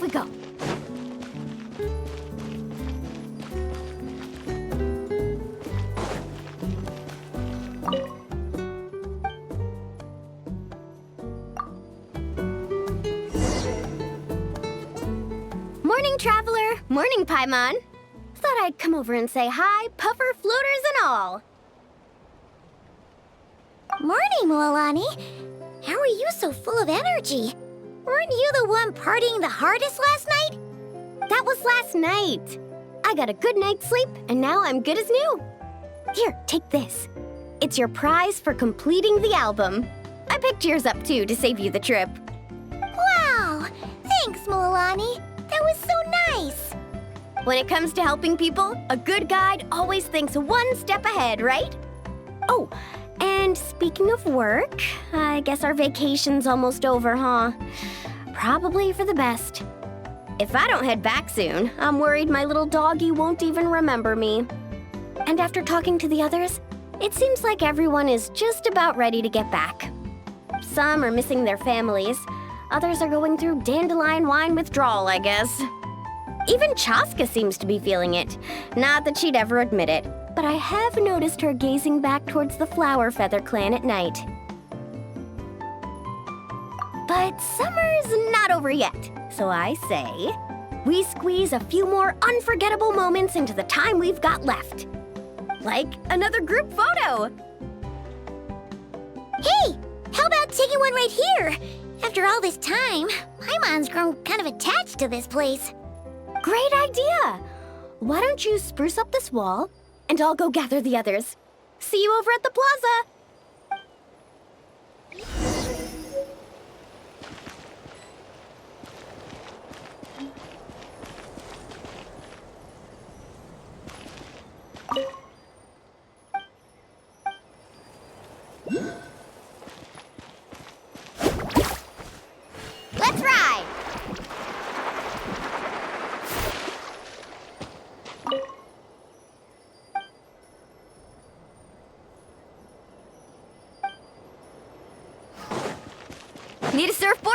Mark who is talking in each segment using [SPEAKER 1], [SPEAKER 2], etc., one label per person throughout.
[SPEAKER 1] we go. Morning, traveler. Morning, Paimon. Thought I'd come over and say hi, puffer, floaters, and all.
[SPEAKER 2] Morning, Mualani. How are you so full of energy? Weren't you the one partying the hardest last night?
[SPEAKER 1] That was last night. I got a good night's sleep, and now I'm good as new. Here, take this. It's your prize for completing the album. I picked yours up, too, to save you the trip.
[SPEAKER 2] Wow! Thanks, Mualani. That was so nice.
[SPEAKER 1] When it comes to helping people, a good guide always thinks one step ahead, right? Oh, and speaking of work, I guess our vacation's almost over, huh? Probably for the best. If I don't head back soon, I'm worried my little doggy won't even remember me. And after talking to the others, it seems like everyone is just about ready to get back. Some are missing their families. Others are going through dandelion wine withdrawal, I guess. Even Chaska seems to be feeling it. Not that she'd ever admit it, but I have noticed her gazing back towards the Flower Feather clan at night. But summer's not over yet, so I say, we squeeze a few more unforgettable moments into the time we've got left. Like another group photo.
[SPEAKER 2] Hey, how about taking one right here? After all this time, Paimon's grown kind of attached to this place.
[SPEAKER 1] Great idea! Why don't you spruce up this wall, and I'll go gather the others. See you over at the plaza! Let's ride! Need a surfboard?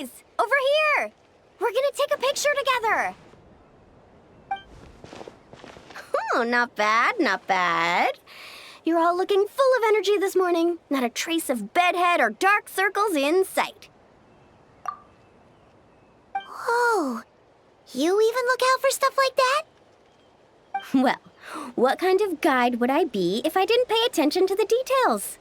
[SPEAKER 1] Guys, over here! We're gonna take a picture together! Oh, not bad, not bad. You're all looking full of energy this morning. Not a trace of bedhead or dark circles in sight.
[SPEAKER 2] Whoa. You even look out for stuff like that?
[SPEAKER 1] Well, what kind of guide would I be if I didn't pay attention to the details?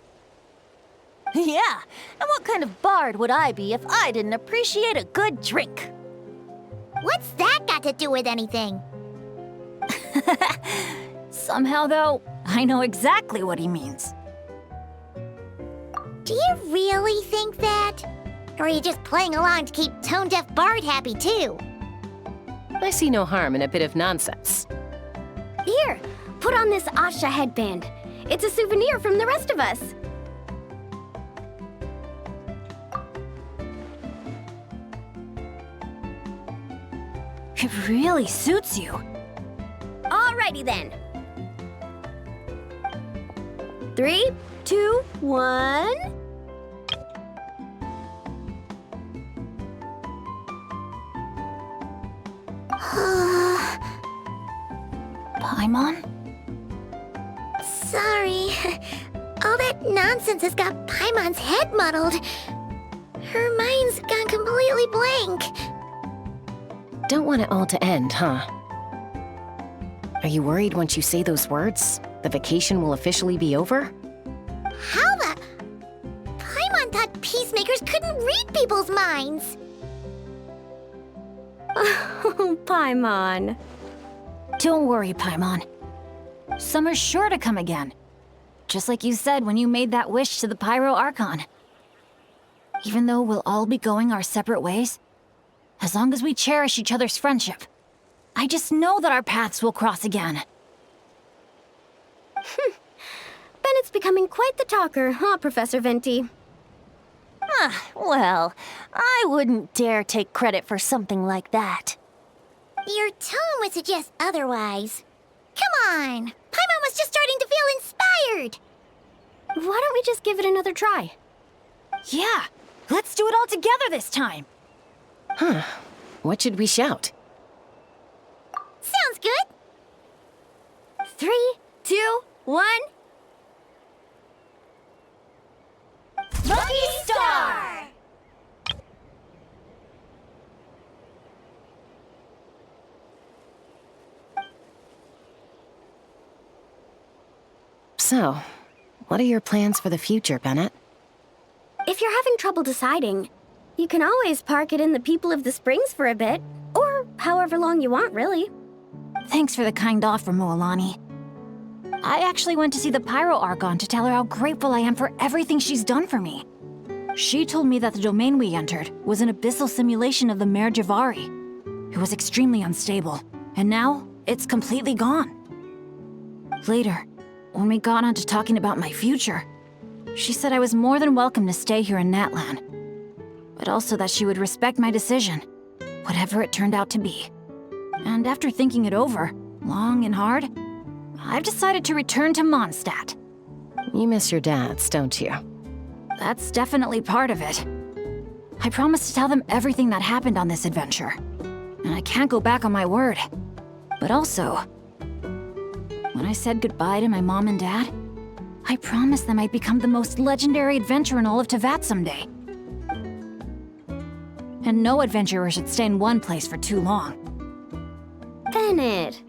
[SPEAKER 3] Yeah, and what kind of bard would I be if I didn't appreciate a good drink?
[SPEAKER 2] What's that got to do with anything?
[SPEAKER 3] Somehow, though, I know exactly what he means.
[SPEAKER 2] Do you really think that? Or are you just playing along to keep tone-deaf Bard happy, too?
[SPEAKER 4] I see no harm in a bit of nonsense.
[SPEAKER 1] Here, put on this Asha headband. It's a souvenir from the rest of us.
[SPEAKER 3] It really suits you.
[SPEAKER 1] Alrighty then. 3, 2, 1.
[SPEAKER 3] Paimon?
[SPEAKER 2] Sorry. All that nonsense has got Paimon's head muddled. Her mind's gone completely blank.
[SPEAKER 4] Don't want it all to end, huh? Are you worried once you say those words, the vacation will officially be over?
[SPEAKER 2] How the... Paimon thought peacemakers couldn't read people's minds.
[SPEAKER 1] Oh, Paimon.
[SPEAKER 3] Don't worry, Paimon. Summer's sure to come again. Just like you said when you made that wish to the Pyro Archon. Even though we'll all be going our separate ways, as long as we cherish each other's friendship, I just know that our paths will cross again.
[SPEAKER 1] Bennett's becoming quite the talker, huh, Professor Venti?
[SPEAKER 3] Well, I wouldn't dare take credit for something like that.
[SPEAKER 2] Your tone would suggest otherwise. Come on! Paimon was just starting to feel inspired!
[SPEAKER 1] Why don't we just give it another try?
[SPEAKER 3] Yeah, let's do it all together this time.
[SPEAKER 4] Huh. What should we shout?
[SPEAKER 2] Sounds good!
[SPEAKER 1] 3, 2, 1.
[SPEAKER 2] Lucky Star!
[SPEAKER 4] So, what are your plans for the future, Bennett?
[SPEAKER 1] If you're having trouble deciding, you can always park it in the People of the Springs for a bit. Or however long you want, really.
[SPEAKER 3] Thanks for the kind offer, Moalani. I actually went to see the Pyro Archon to tell her how grateful I am for everything she's done for me. She told me that the domain we entered was an abyssal simulation of the Mare Javari. It was extremely unstable, and now it's completely gone. Later, when we got on to talking about my future, she said I was more than welcome to stay here in Natlan, but also that she would respect my decision, whatever it turned out to be. And after thinking it over, long and hard, I've decided to return to Mondstadt.
[SPEAKER 4] You miss your dads, don't you?
[SPEAKER 3] That's definitely part of it. I promised to tell them everything that happened on this adventure, and I can't go back on my word. But also, when I said goodbye to my mom and dad, I promised them I'd become the most legendary adventurer in all of Teyvat someday. And no adventurer should stay in one place for too long.
[SPEAKER 1] Bennett.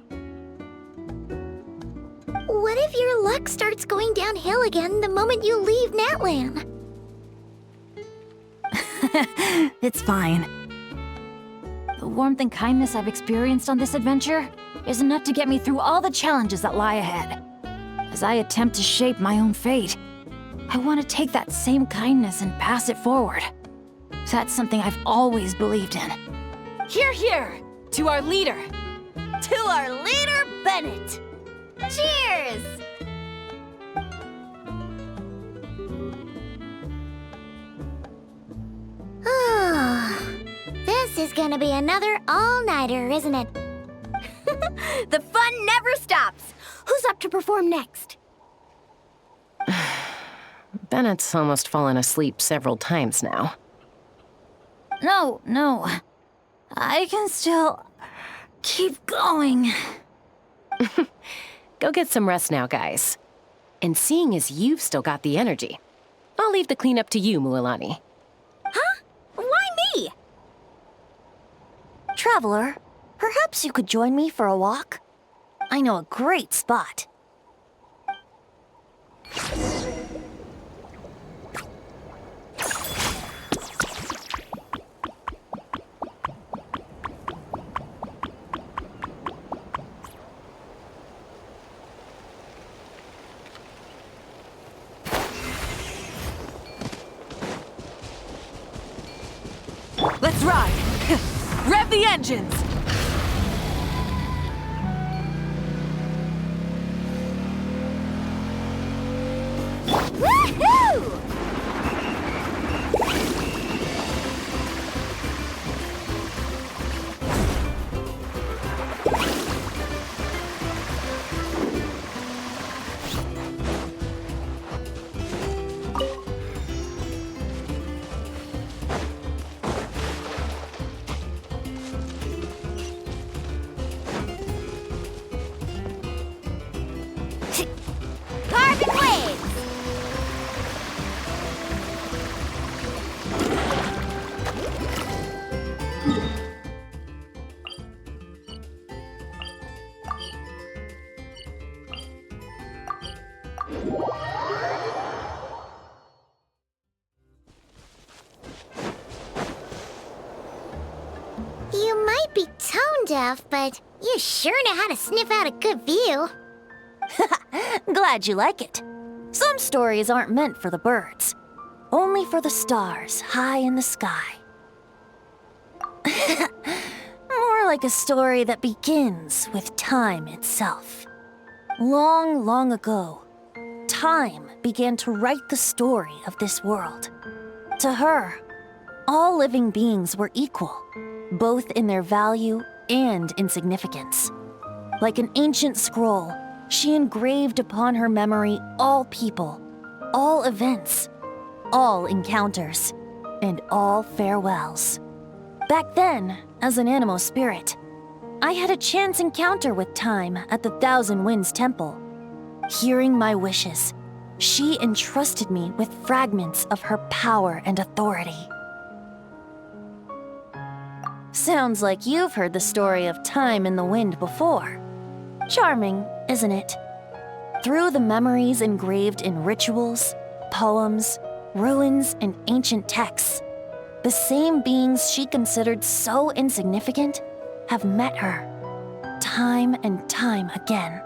[SPEAKER 2] What if your luck starts going downhill again the moment you leave Natlan?
[SPEAKER 3] It's fine. The warmth and kindness I've experienced on this adventure is enough to get me through all the challenges that lie ahead. As I attempt to shape my own fate, I want to take that same kindness and pass it forward. That's something I've always believed in. Hear, hear! To our leader!
[SPEAKER 1] To our leader, Bennett! Cheers!
[SPEAKER 2] This is gonna be another all-nighter, isn't it?
[SPEAKER 1] The fun never stops! Who's up to perform next?
[SPEAKER 4] Bennett's almost fallen asleep several times now.
[SPEAKER 3] no. I can still keep going.
[SPEAKER 4] Go get some rest now, guys. And seeing as you've still got the energy, I'll leave the cleanup to you, Mualani.
[SPEAKER 1] Huh? Why me?
[SPEAKER 2] Traveler, perhaps you could join me for a walk? I know a great spot.
[SPEAKER 5] Let's ride! Rev the engines!
[SPEAKER 2] Woohoo! Carbon waves! You might be tone deaf, but you sure know how to sniff out a good view. Glad you like it. Some stories aren't meant for the birds, only for the stars high in the sky. More like a story that begins with time itself. Long, long ago, time began to write the story of this world. To her, all living beings were equal, both in their value and in significance. Like an ancient scroll, she engraved upon her memory all people, all events, all encounters, and all farewells. Back then, as an animal spirit, I had a chance encounter with time at the Thousand Winds Temple. Hearing my wishes, she entrusted me with fragments of her power and authority. Sounds like you've heard the story of time in the wind before. Charming, isn't it? Through the memories engraved in rituals, poems, ruins, and ancient texts, the same beings she considered so insignificant have met her, time and time again.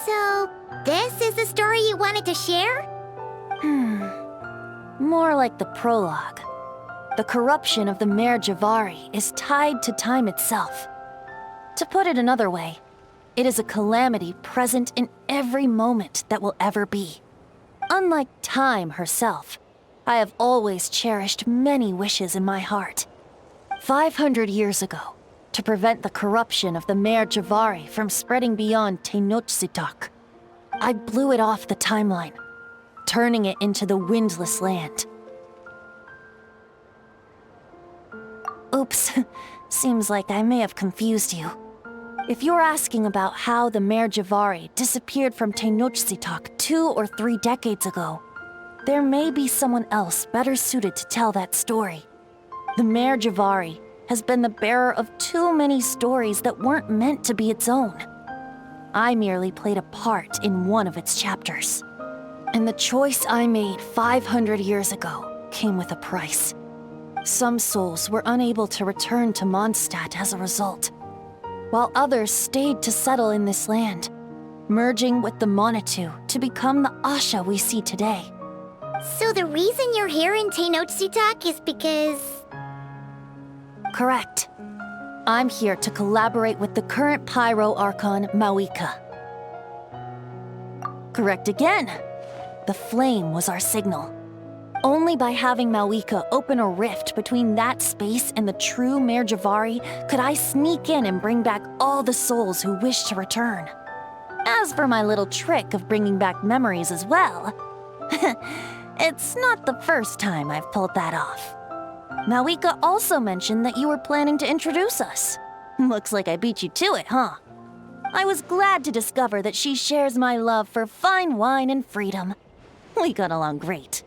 [SPEAKER 2] So, this is the story you wanted to share? More like the prologue. The corruption of the Mare Javari is tied to time itself. To put it another way, it is a calamity present in every moment that will ever be. Unlike time herself, I have always cherished many wishes in my heart. 500 years ago, to prevent the corruption of the Mare Javari from spreading beyond Tenochtitlan, I blew it off the timeline, turning it into the Windless Land. Oops, seems like I may have confused you. If you're asking about how the Mare Javari disappeared from Tenochtitlan 2 or 3 decades ago, there may be someone else better suited to tell that story. The Mare Javari has been the bearer of too many stories that weren't meant to be its own. I merely played a part in one of its chapters. And the choice I made 500 years ago came with a price. Some souls were unable to return to Mondstadt as a result, while others stayed to settle in this land, merging with the Monitu to become the Asha we see today. So the reason you're here in Tenochtitlan is because...
[SPEAKER 3] Correct. I'm here to collaborate with the current Pyro Archon, Mawika. Correct again. The flame was our signal. Only by having Mawika open a rift between that space and the true Mare Javari could I sneak in and bring back all the souls who wish to return. As for my little trick of bringing back memories as well, it's not the first time I've pulled that off.
[SPEAKER 2] Malika also mentioned that you were planning to introduce us. Looks like I beat you to it, huh? I was glad to discover that she shares my love for fine wine and freedom. We got along great.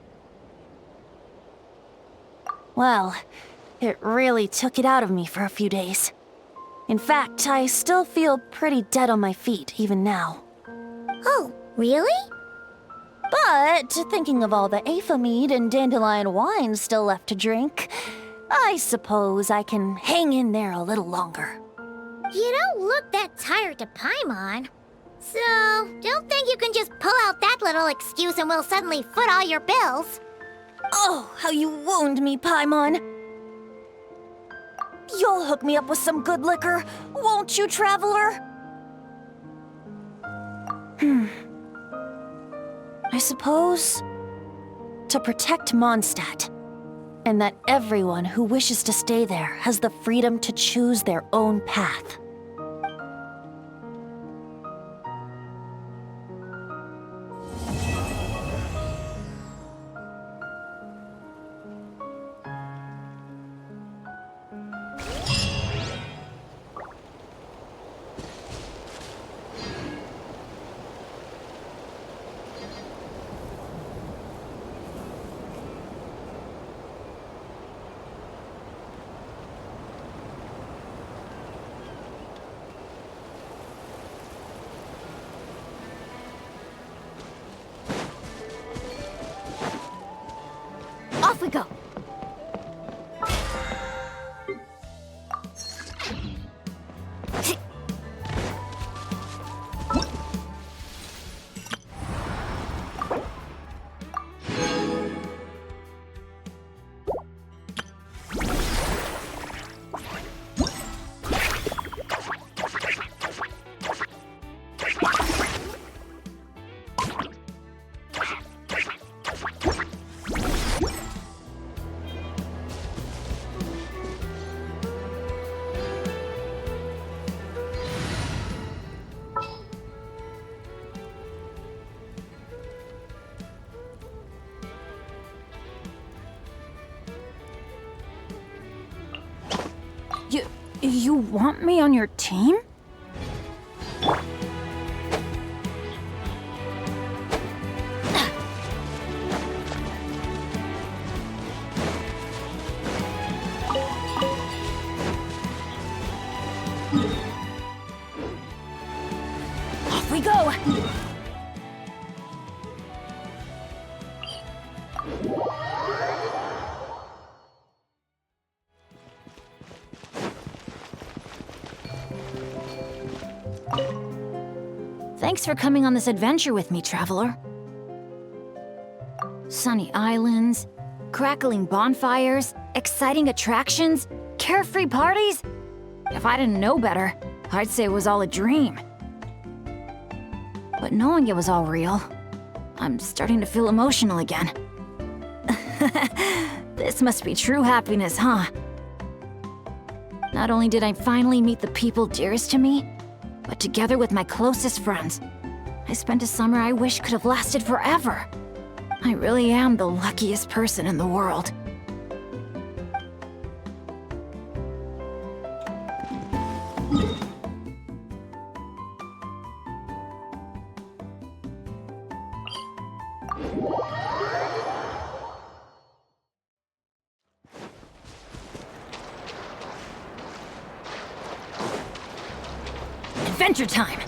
[SPEAKER 2] Well, it really took it out of me for a few days. In fact, I still feel pretty dead on my feet even now.
[SPEAKER 1] Oh, really?
[SPEAKER 2] But thinking of all the Aetha mead and dandelion wine still left to drink, I suppose I can hang in there a little longer.
[SPEAKER 1] You don't look that tired to Paimon. So, don't think you can just pull out that little excuse and we'll suddenly foot all your bills.
[SPEAKER 2] Oh, how you wound me, Paimon. You'll hook me up with some good liquor, won't you, Traveler? I suppose to protect Mondstadt, and that everyone who wishes to stay there has the freedom to choose their own path.
[SPEAKER 1] Off we go.
[SPEAKER 3] You want me on your team? Off we go! Thanks for coming on this adventure with me, Traveler. Sunny islands, crackling bonfires, exciting attractions, carefree parties. If I didn't know better, I'd say it was all a dream. But knowing it was all real, I'm starting to feel emotional again. This must be true happiness, huh? Not only did I finally meet the people dearest to me, but together with my closest friends, I spent a summer I wish could have lasted forever. I really am the luckiest person in the world. Adventure time!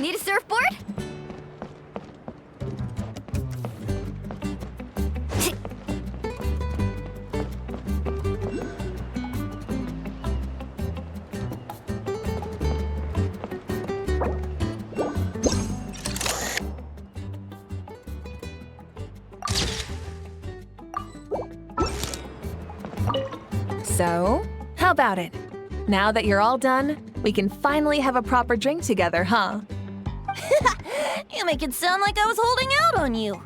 [SPEAKER 1] Need a surfboard?
[SPEAKER 5] So, how about it? Now that you're all done, we can finally have a proper drink together, huh?
[SPEAKER 2] You make it sound like I was holding out on you.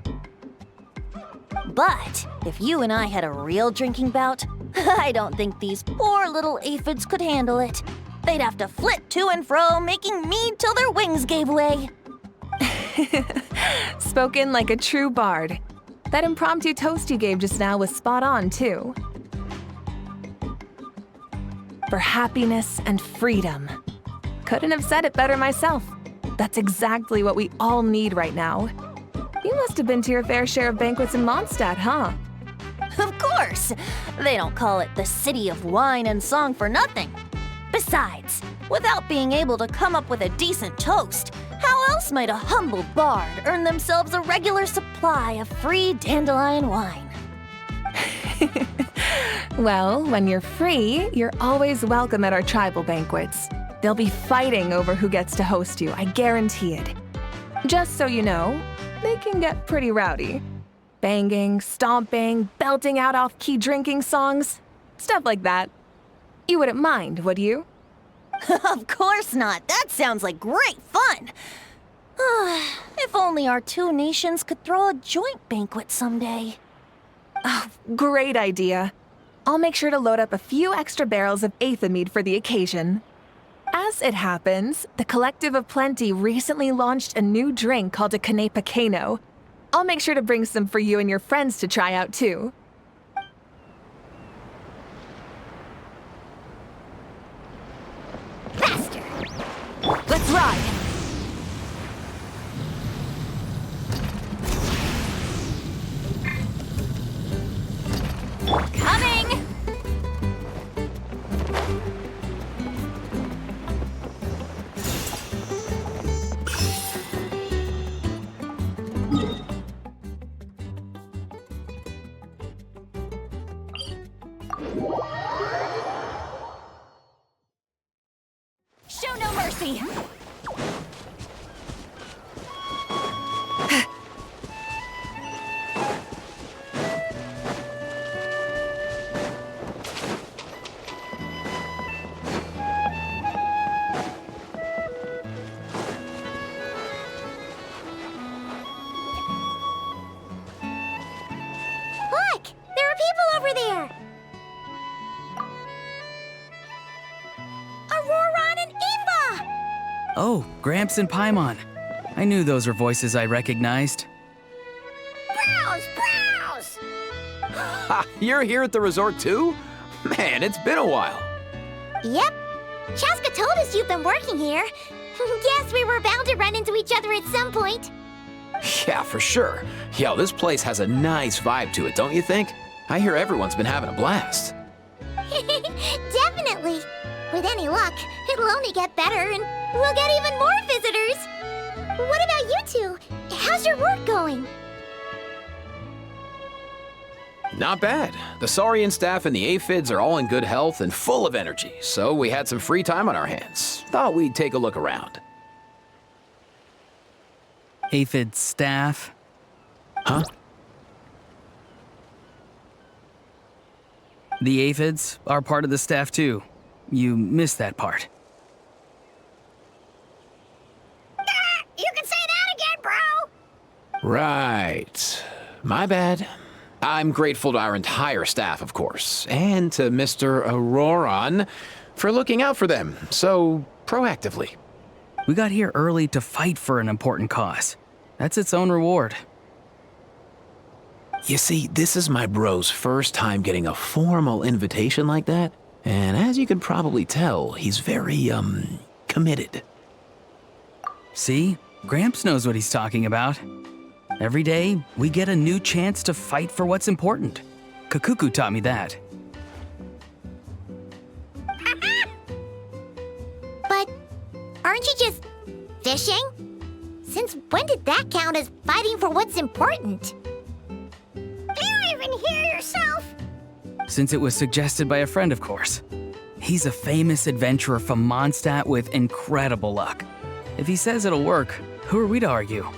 [SPEAKER 2] But if you and I had a real drinking bout, I don't think these poor little aphids could handle it. They'd have to flit to and fro, making me till their wings gave way.
[SPEAKER 5] Spoken like a true bard. That impromptu toast you gave just now was spot on, too. For happiness and freedom. Couldn't have said it better myself. That's exactly what we all need right now. You must have been to your fair share of banquets in Mondstadt, huh?
[SPEAKER 2] Of course! They don't call it the City of Wine and Song for nothing. Besides, without being able to come up with a decent toast, how else might a humble bard earn themselves a regular supply of free dandelion wine?
[SPEAKER 5] Well, when you're free, you're always welcome at our tribal banquets. They'll be fighting over who gets to host you, I guarantee it. Just so you know, they can get pretty rowdy. Banging, stomping, belting out off-key drinking songs, stuff like that. You wouldn't mind, would you?
[SPEAKER 2] Of course not. That sounds like great fun. If only our two nations could throw a joint banquet someday.
[SPEAKER 5] Oh, great idea. I'll make sure to load up a few extra barrels of Aethamid for the occasion. As it happens, the Collective of Plenty recently launched a new drink called a Canepa Cano. I'll make sure to bring some for you and your friends to try out too.
[SPEAKER 1] Faster!
[SPEAKER 5] Let's ride!
[SPEAKER 3] Coming!
[SPEAKER 2] Show no mercy!
[SPEAKER 1] Look! There are people over there! Auroron and Eva!
[SPEAKER 6] Oh, Gramps and Paimon. I knew those were voices I recognized.
[SPEAKER 1] Browse! Browse!
[SPEAKER 7] Ha! You're here at the resort too? Man, it's been a while.
[SPEAKER 1] Yep. Chaska told us you've been working here. Guess we were bound to run into each other at some point.
[SPEAKER 7] Yeah, for sure. Yo, this place has a nice vibe to it, don't you think? I hear everyone's been having a blast.
[SPEAKER 1] Definitely. With any luck, it'll only get better and we'll get even more visitors. What about you two? How's your work going?
[SPEAKER 7] Not bad. The Saurian staff and the aphids are all in good health and full of energy, so we had some free time on our hands. Thought we'd take a look around.
[SPEAKER 6] Aphid staff.
[SPEAKER 7] Huh?
[SPEAKER 6] The aphids are part of the staff too. You missed that part.
[SPEAKER 1] You can say that again, bro!
[SPEAKER 7] Right. My bad. I'm grateful to our entire staff, of course, and to Mr. Auroron for looking out for them so proactively.
[SPEAKER 6] We got here early to fight for an important cause. That's its own reward.
[SPEAKER 7] You see, this is my bro's first time getting a formal invitation like that, and as you can probably tell, he's very, committed.
[SPEAKER 6] See? Gramps knows what he's talking about. Every day, we get a new chance to fight for what's important. Kakuku taught me that.
[SPEAKER 1] But aren't you just fishing?
[SPEAKER 8] Since when did that count as fighting for what's important? Do you even hear yourself?
[SPEAKER 6] Since it was suggested by a friend, of course. He's a famous adventurer from Mondstadt with incredible luck. If he says it'll work, who are we to argue?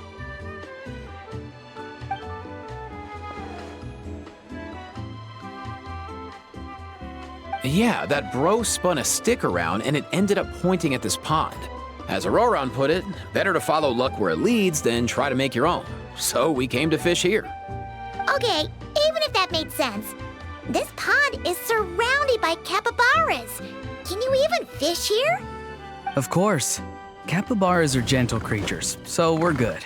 [SPEAKER 7] Yeah, that bro spun a stick around and it ended up pointing at this pond. As Auroron put it, better to follow luck where it leads than try to make your own. So we came to fish here.
[SPEAKER 8] Okay, even if that made sense, this pond is surrounded by capybaras. Can you even fish here?
[SPEAKER 6] Of course. Capybaras are gentle creatures, so we're good.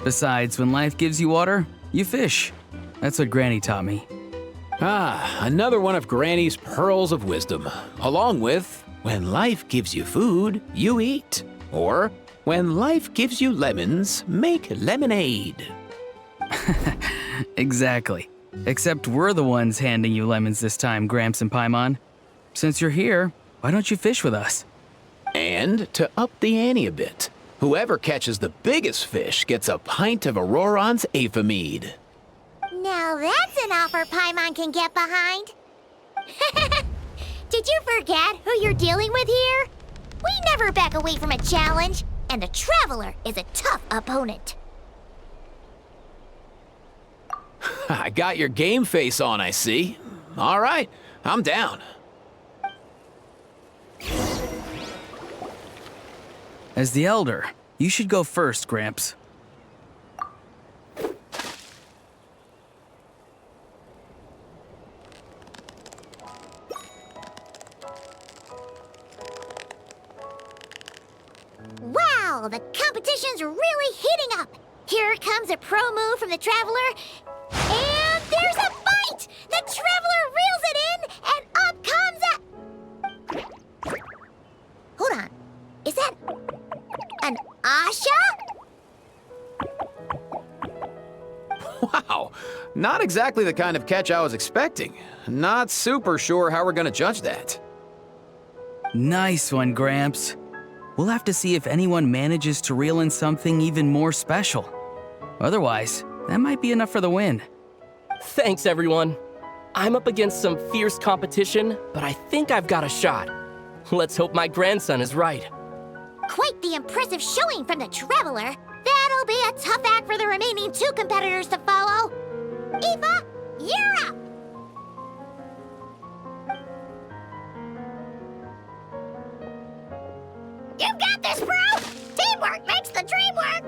[SPEAKER 6] Besides, when life gives you water, you fish. That's what Granny taught me.
[SPEAKER 7] Ah, another one of Granny's pearls of wisdom. Along with, when life gives you food, you eat. Or, when life gives you lemons, make lemonade.
[SPEAKER 6] Exactly. Except we're the ones handing you lemons this time, Gramps and Paimon. Since you're here, why don't you fish with us?
[SPEAKER 7] And to up the ante a bit, whoever catches the biggest fish gets a pint of Auroron's Aphemide.
[SPEAKER 8] Now that's an offer Paimon can get behind. Did you forget who you're dealing with here? We never back away from a challenge, and the Traveler is a tough opponent.
[SPEAKER 7] I got your game face on, I see. All right, I'm down.
[SPEAKER 6] As the elder, you should go first, Gramps.
[SPEAKER 8] Wow, the competition's really heating up. Here comes a pro move from the Traveler, and there's a bite! The Traveler reels it in, and up comes a... Hold on, is that an Asha?
[SPEAKER 7] Wow, not exactly the kind of catch I was expecting. Not super sure how we're gonna judge that.
[SPEAKER 6] Nice one, Gramps. We'll have to see if anyone manages to reel in something even more special. Otherwise, that might be enough for the win.
[SPEAKER 9] Thanks, everyone. I'm up against some fierce competition, but I think I've got a shot. Let's hope my grandson is right.
[SPEAKER 8] Quite the impressive showing from the Traveler. That'll be a tough act for the remaining two competitors to follow. Eva, you're up! You've got this, bro! Teamwork makes the dream work!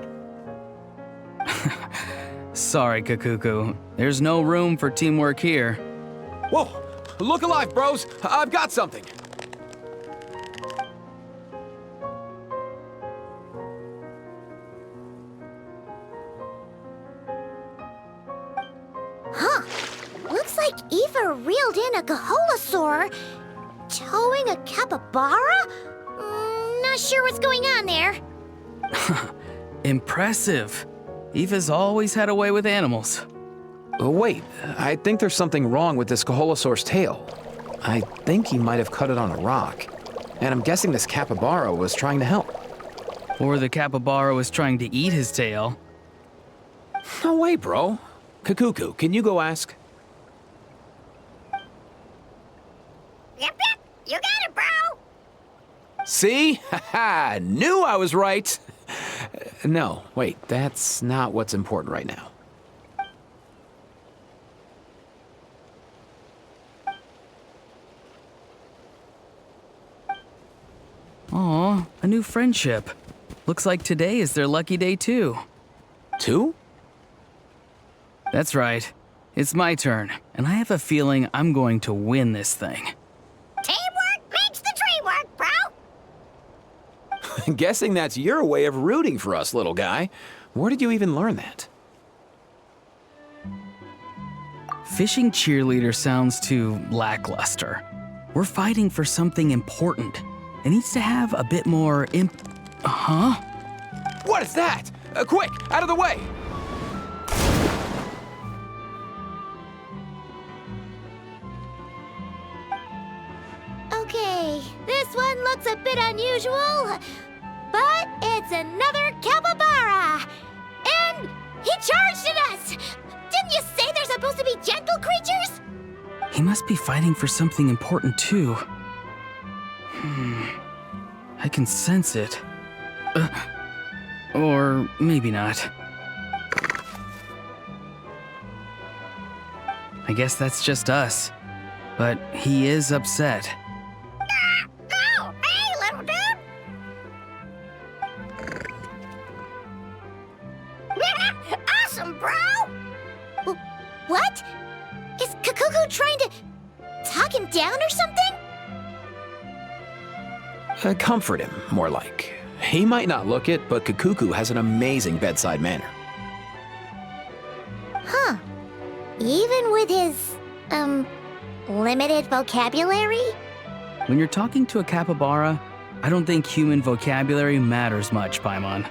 [SPEAKER 6] Sorry, Kakuku. There's no room for teamwork here.
[SPEAKER 7] Whoa, look alive, bros. I've got something.
[SPEAKER 8] Huh. Looks like Eva reeled in a Kaholasaur, towing a capybara? Not sure what's going on there.
[SPEAKER 6] Impressive. Eva's always had a way with animals.
[SPEAKER 7] Oh, wait, I think there's something wrong with this Kaholasaur's tail. I think he might have cut it on a rock. And I'm guessing this capybara was trying to help.
[SPEAKER 6] Or the capybara was trying to eat his tail.
[SPEAKER 7] No way, bro. Kakuku, can you go ask?
[SPEAKER 8] Yep, you got it, bro.
[SPEAKER 7] See? Haha, knew I was right. No, wait, that's not what's important right now.
[SPEAKER 6] Aw, a new friendship. Looks like today is their lucky day too.
[SPEAKER 7] 2?
[SPEAKER 6] That's right. It's my turn, and I have a feeling I'm going to win this thing.
[SPEAKER 8] Teamwork makes the dream work, bro.
[SPEAKER 7] Guessing that's your way of rooting for us, little guy. Where did you even learn that?
[SPEAKER 6] Fishing cheerleader sounds too lackluster. We're fighting for something important. It needs to have a bit more Huh?
[SPEAKER 7] What is that? Quick, out of the way!
[SPEAKER 8] Okay, this one looks a bit unusual. But it's another capybara! And he charged at us! Didn't you say they're supposed to be gentle creatures?
[SPEAKER 6] He must be fighting for something important too. I can sense it. Or maybe not. I guess that's just us. But he is upset.
[SPEAKER 8] Oh, hey, little dude! Awesome, bro! What? Is Kakuku trying to talk him down or something?
[SPEAKER 7] Comfort him, more like. He might not look it, but Kakuku has an amazing bedside manner.
[SPEAKER 8] Huh. Even with his, limited vocabulary?
[SPEAKER 6] When you're talking to a capybara, I don't think human vocabulary matters much, Paimon.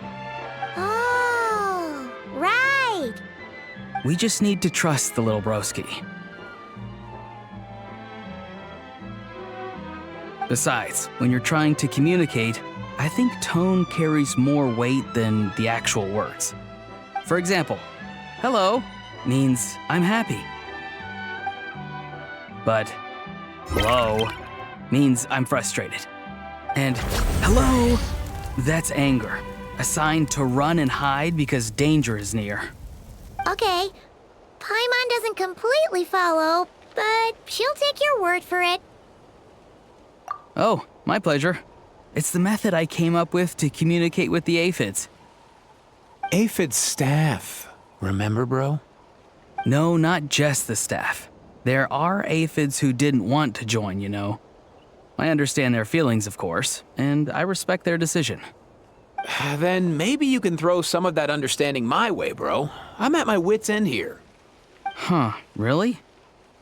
[SPEAKER 8] Oh, right.
[SPEAKER 6] We just need to trust the little broski. Besides, when you're trying to communicate, I think tone carries more weight than the actual words. For example, hello means I'm happy. But hello means I'm frustrated. And hello, that's anger, a sign to run and hide because danger is near.
[SPEAKER 8] Okay. Paimon doesn't completely follow, but she'll take your word for it.
[SPEAKER 6] Oh, my pleasure. It's the method I came up with to communicate with the aphids.
[SPEAKER 7] Aphid staff. Remember, bro?
[SPEAKER 6] No, not just the staff. There are aphids who didn't want to join, you know. I understand their feelings, of course, and I respect their decision.
[SPEAKER 7] Then maybe you can throw some of that understanding my way, bro. I'm at my wit's end here.
[SPEAKER 6] Huh, really?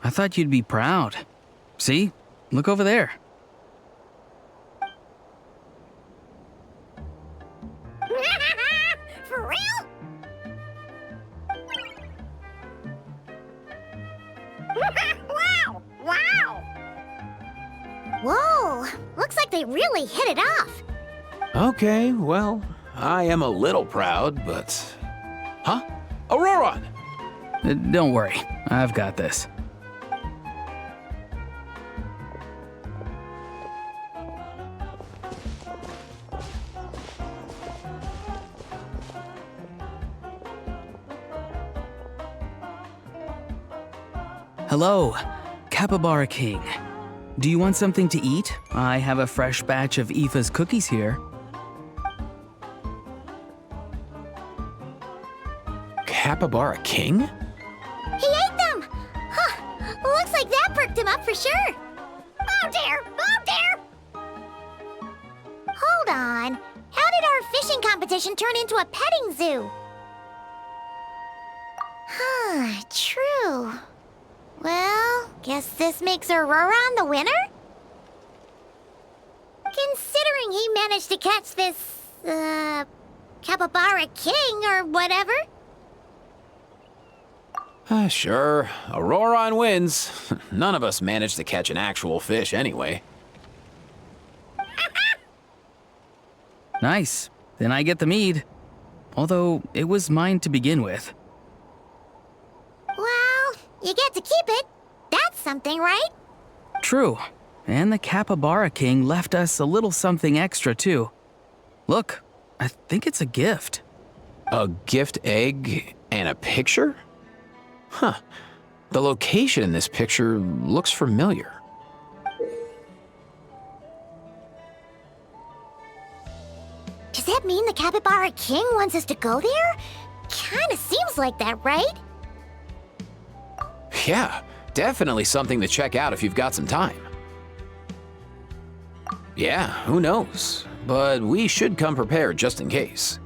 [SPEAKER 6] I thought you'd be proud. See? Look over there.
[SPEAKER 8] For real? Wow! Wow! Whoa! Looks like they really hit it off.
[SPEAKER 7] Okay, well, I am a little proud, but... Huh? Auroron!
[SPEAKER 6] Don't worry, I've got this. Hello, Capybara King. Do you want something to eat? I have a fresh batch of Aoife's cookies here.
[SPEAKER 7] Capybara King?
[SPEAKER 8] He ate them! Huh. Looks like that perked him up for sure. Oh dear! Oh dear! Hold on. How did our fishing competition turn into a petting zoo? Huh, true. Well, guess this makes Auroron the winner? Considering he managed to catch this, Capybara King or whatever.
[SPEAKER 7] Sure. Auroron wins. None of us managed to catch an actual fish anyway.
[SPEAKER 6] Nice. Then I get the mead. Although, it was mine to begin with.
[SPEAKER 8] Well, you get to keep it. That's something, right?
[SPEAKER 6] True. And the Capybara King left us a little something extra, too. Look, I think it's a gift.
[SPEAKER 7] A gift egg and a picture? Huh. The location in this picture looks familiar.
[SPEAKER 8] Does that mean the Capybara King wants us to go there? Kinda seems like that, right?
[SPEAKER 7] Yeah, definitely something to check out if you've got some time. Yeah, who knows? But we should come prepared just in case.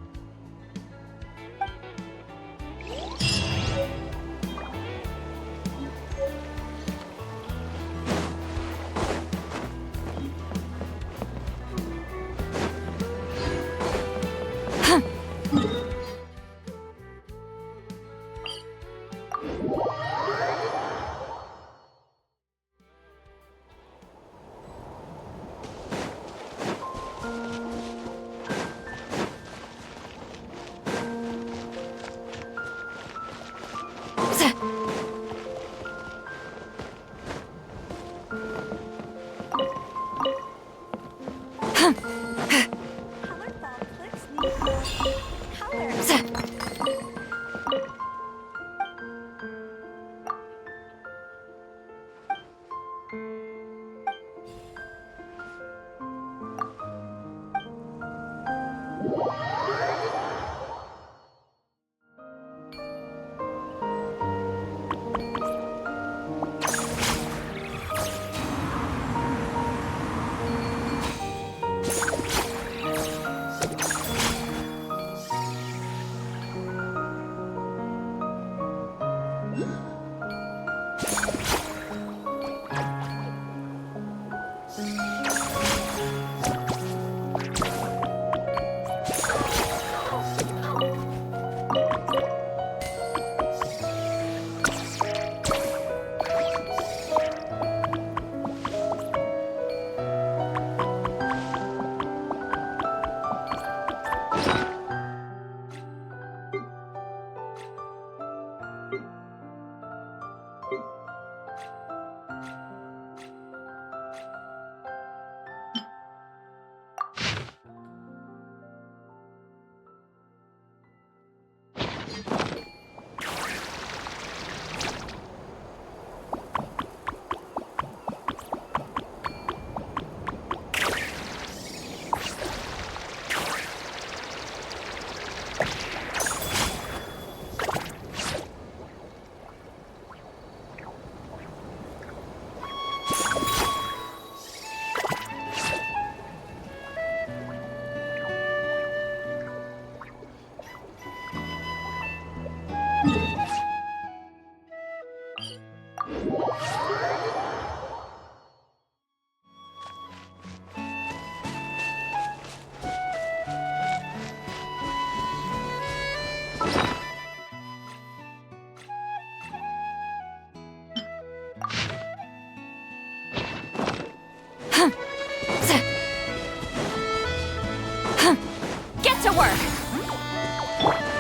[SPEAKER 1] Get to work!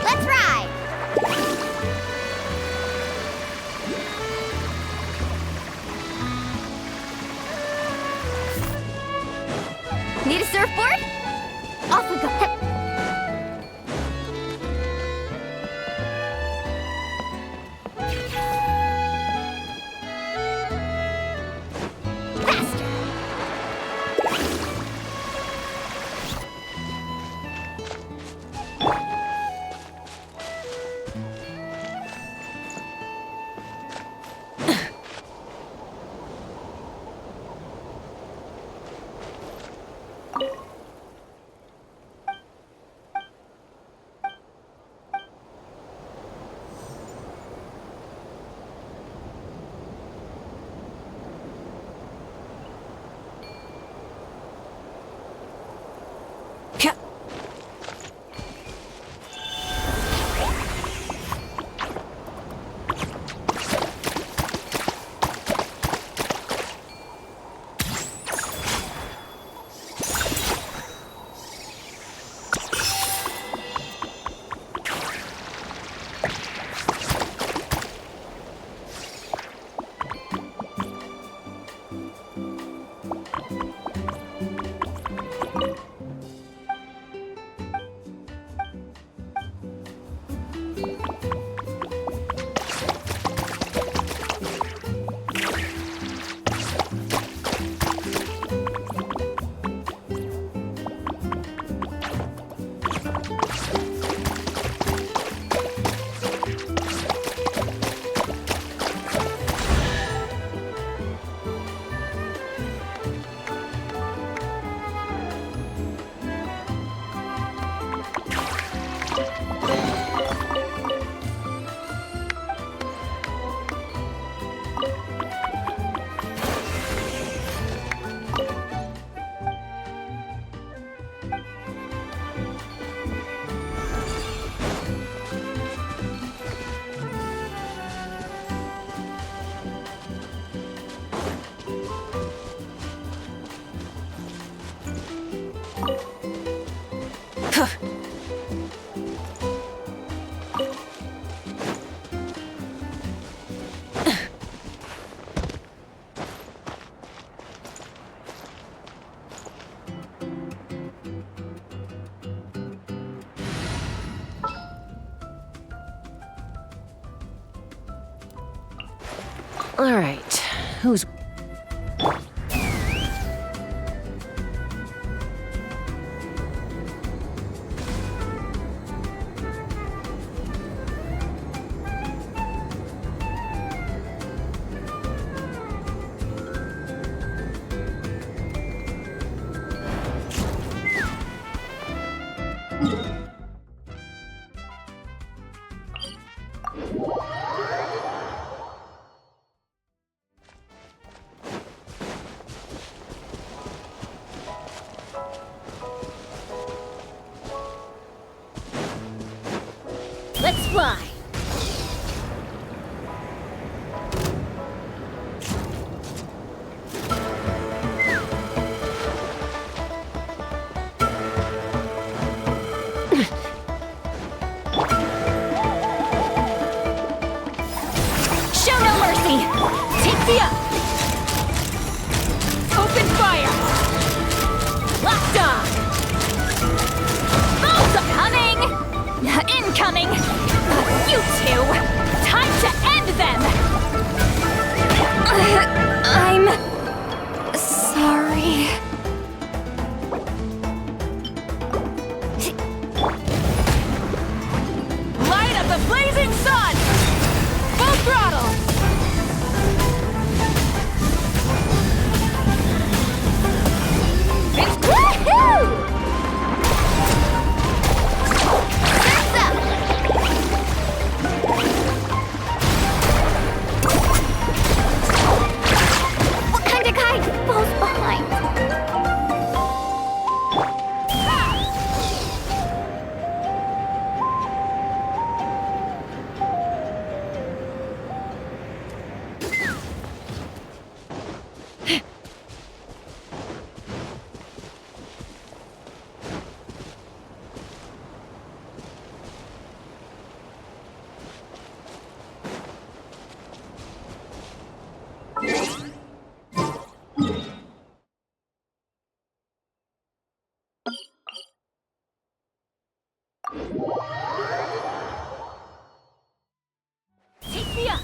[SPEAKER 8] Let's ride!
[SPEAKER 1] Need a surfboard? Off we go. Faster!
[SPEAKER 4] All right, who's...
[SPEAKER 8] Let's fly!
[SPEAKER 3] Show no mercy! Take the up! Open fire! Locked on! Bolts coming! Incoming! You two! Time to end them! I'm... sorry. Light up the blazing sun! Full throttle! Woohoo!
[SPEAKER 1] What kind of guy falls behind?
[SPEAKER 3] Take me up!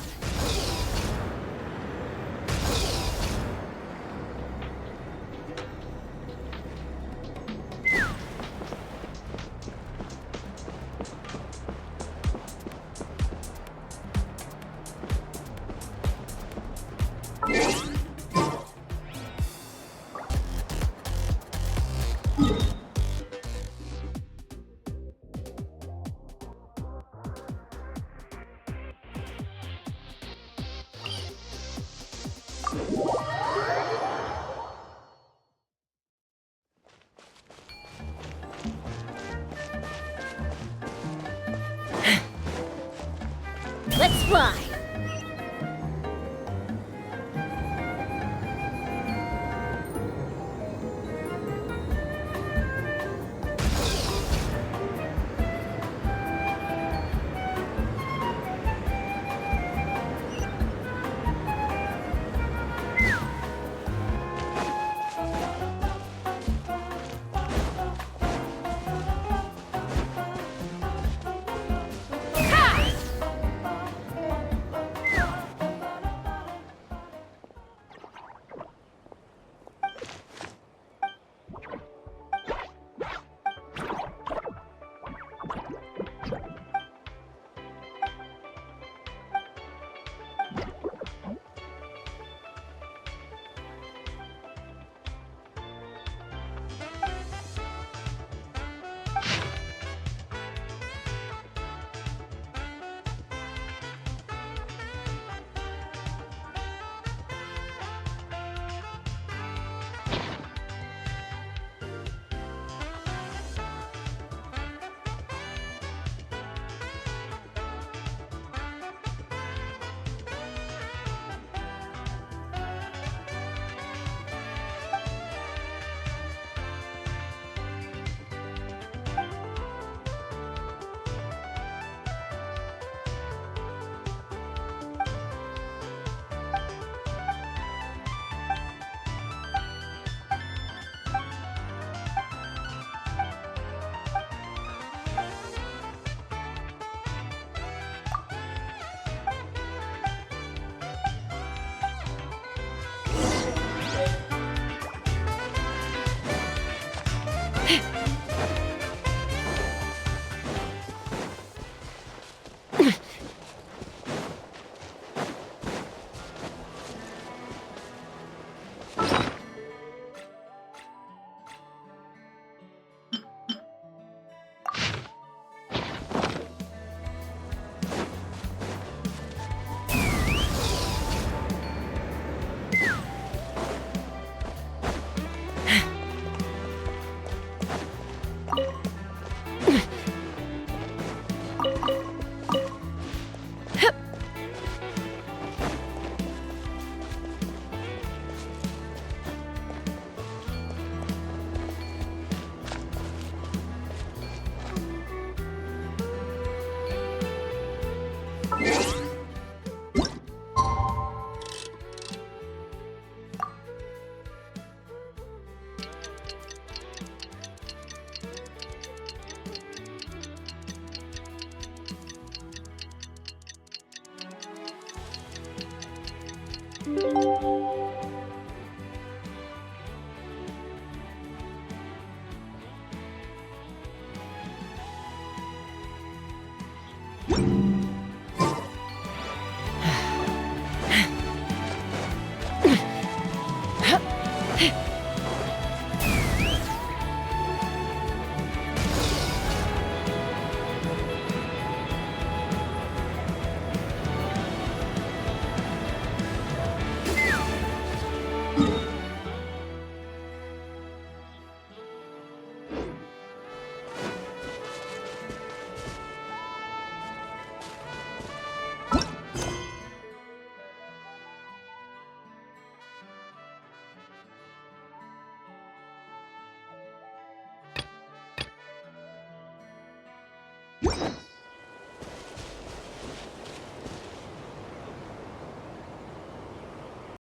[SPEAKER 8] Let's fly!